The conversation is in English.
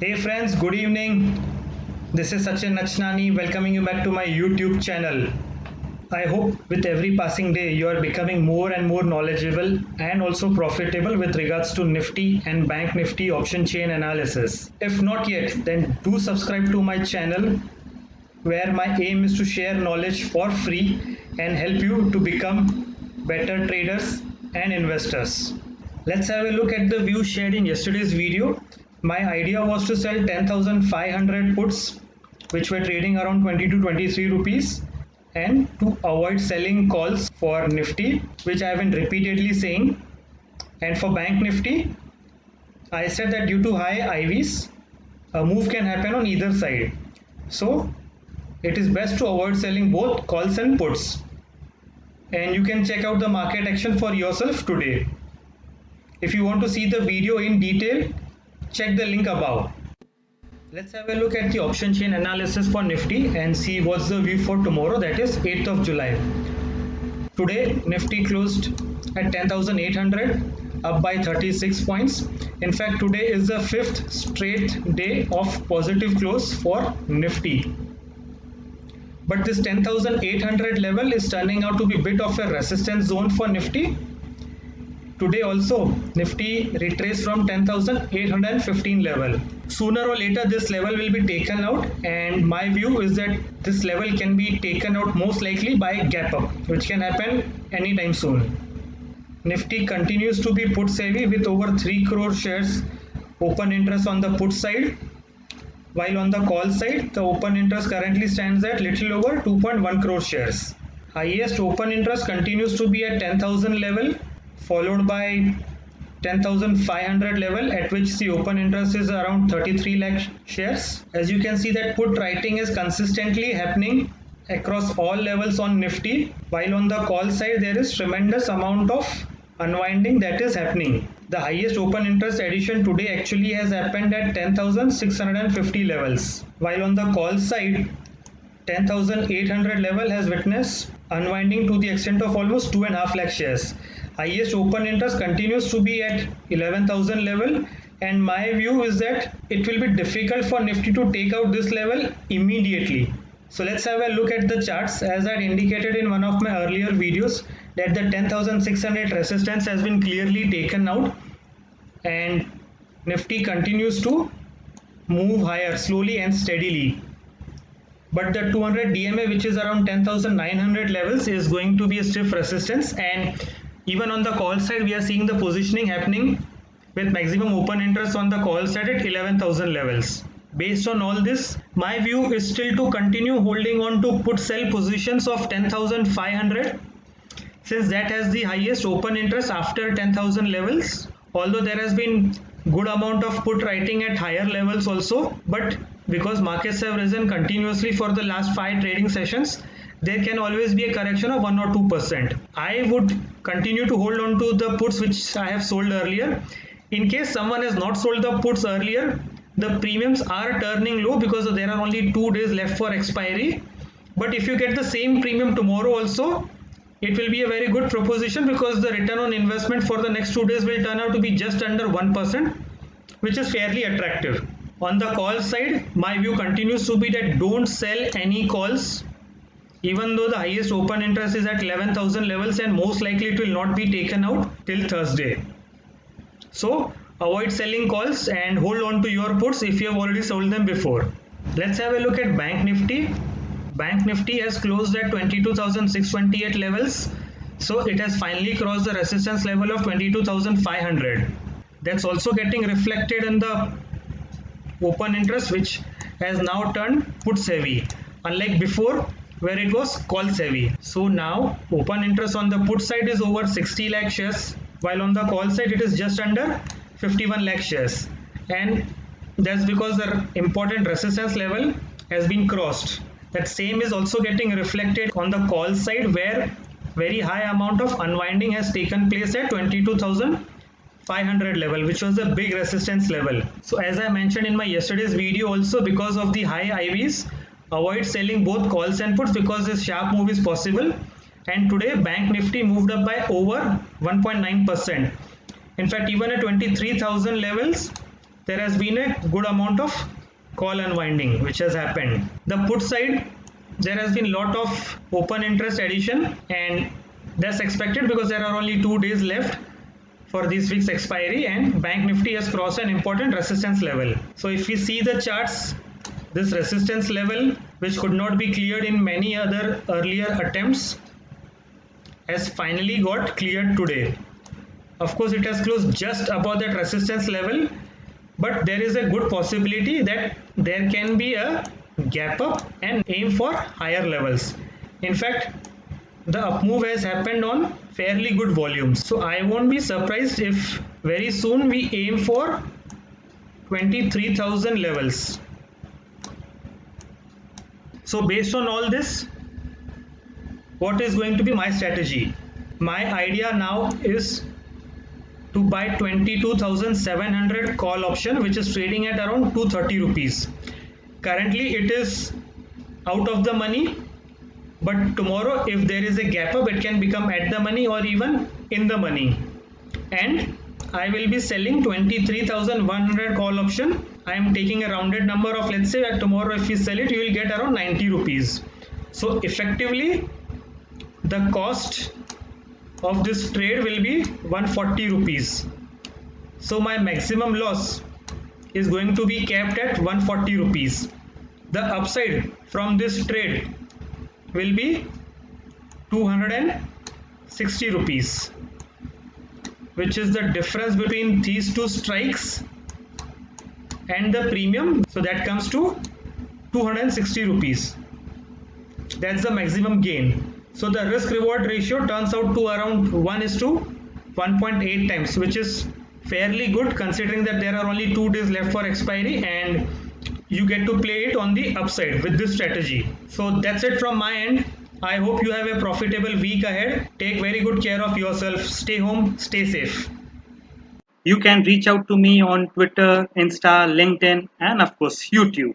Hey friends, good evening. This is Sachin Nachnani welcoming you back to my YouTube channel. I hope with every passing day you are becoming more and more knowledgeable and also profitable with regards to Nifty and Bank Nifty option chain analysis. If not yet, then do subscribe to my channel where my aim is to share knowledge for free and help you to become better traders and investors. Let's have a look at the view shared in yesterday's video. My idea was to sell 10,500 puts which were trading around 20 to 23 rupees and to avoid selling calls for Nifty, which I have been repeatedly saying. And for Bank Nifty, I said that due to high IVs, a move can happen on either side. So it is best to avoid selling both calls and puts. And you can check out the market action for yourself today. If you want to see the video in detail, check the link above. Let's have a look at the option chain analysis for Nifty and see what's the view for tomorrow, that is 8th of July. Today Nifty closed at 10,800, up by 36 points. In fact, today is the 5th straight day of positive close for Nifty. But this 10,800 level is turning out to be a bit of a resistance zone for Nifty. Today also Nifty retraced from 10,815 level. Sooner or later this level will be taken out, and my view is that this level can be taken out most likely by gap up, which can happen anytime soon. Nifty continues to be put heavy with over 3 crore shares open interest on the put side, while on the call side the open interest currently stands at little over 2.1 crore shares. Highest open interest continues to be at 10,000 level, followed by 10,500 level, at which the open interest is around 33 lakh shares. As you can see that put writing is consistently happening across all levels on Nifty, while on the call side there is tremendous amount of unwinding that is happening. The highest open interest addition today actually has happened at 10,650 levels, while on the call side 10,800 level has witnessed unwinding to the extent of almost 2.5 lakh shares. Highest open interest continues to be at 11,000 level, and my view is that it will be difficult for Nifty to take out this level immediately. So let's have a look at the charts. As I had indicated in one of my earlier videos that the 10,600 resistance has been clearly taken out and Nifty continues to move higher slowly and steadily. But the 200 DMA, which is around 10,900 levels, is going to be a stiff resistance, and even on the call side we are seeing the positioning happening with maximum open interest on the call side at 11,000 levels. Based on all this, my view is still to continue holding on to put sell positions of 10,500, since that has the highest open interest after 10,000 levels. Although there has been good amount of put writing at higher levels also, but because markets have risen continuously for the last 5 trading sessions, there can always be a correction of 1 or 2%. I would continue to hold on to the puts which I have sold earlier. In case someone has not sold the puts earlier, the premiums are turning low because there are only 2 days left for expiry. But if you get the same premium tomorrow also, it will be a very good proposition because the return on investment for the next 2 days will turn out to be just under 1%, which is fairly attractive. On the call side, my view continues to be that don't sell any calls, even though the highest open interest is at 11,000 levels and most likely it will not be taken out till Thursday. So avoid selling calls and hold on to your puts if you have already sold them before. Let's have a look at Bank Nifty. Bank Nifty has closed at 22,628 levels, so it has finally crossed the resistance level of 22,500. That's also getting reflected in the open interest, which has now turned puts heavy, unlike before where it was calls heavy. So now open interest on the put side is over 60 lakh shares, while on the call side it is just under 51 lakh shares, and that's because the important resistance level has been crossed. That same is also getting reflected on the call side, where very high amount of unwinding has taken place at 22,500 level, which was a big resistance level. So as I mentioned in my yesterday's video also, because of the high IVs, avoid selling both calls and puts because this sharp move is possible. And today Bank Nifty moved up by over 1.9%. In fact, even at 23,000 levels, there has been a good amount of call unwinding which has happened. The put side, there has been lot of open interest addition, and that's expected because there are only 2 days left for this week's expiry, and Bank Nifty has crossed an important resistance level. So if we see the charts, this resistance level, which could not be cleared in many other earlier attempts, has finally got cleared today. Of course, it has closed just above that resistance level, but there is a good possibility that there can be a gap up and aim for higher levels. In fact, the up move has happened on fairly good volumes, so I won't be surprised if very soon we aim for 23,000 levels. So based on all this, what is going to be my strategy? My idea now is to buy 22,700 call option, which is trading at around 230 rupees. Currently it is out of the money, but tomorrow if there is a gap up, it can become at the money or even in the money. And I will be selling 23,100 call option. I am taking a rounded number of, let's say that tomorrow if you sell it, you will get around 90 rupees. So effectively the cost of this trade will be 140 rupees. So my maximum loss is going to be capped at 140 rupees. The upside from this trade will be 260 rupees, which is the difference between these two strikes and the premium. So that comes to 260 rupees. That's the maximum gain. So the risk reward ratio turns out to around 1:1.8 times, which is fairly good considering that there are only 2 days left for expiry and you get to play it on the upside with this strategy. So that's it from my end. I hope you have a profitable week ahead. Take very good care of yourself. Stay home, stay safe. You can reach out to me on Twitter, Insta, LinkedIn, and of course YouTube.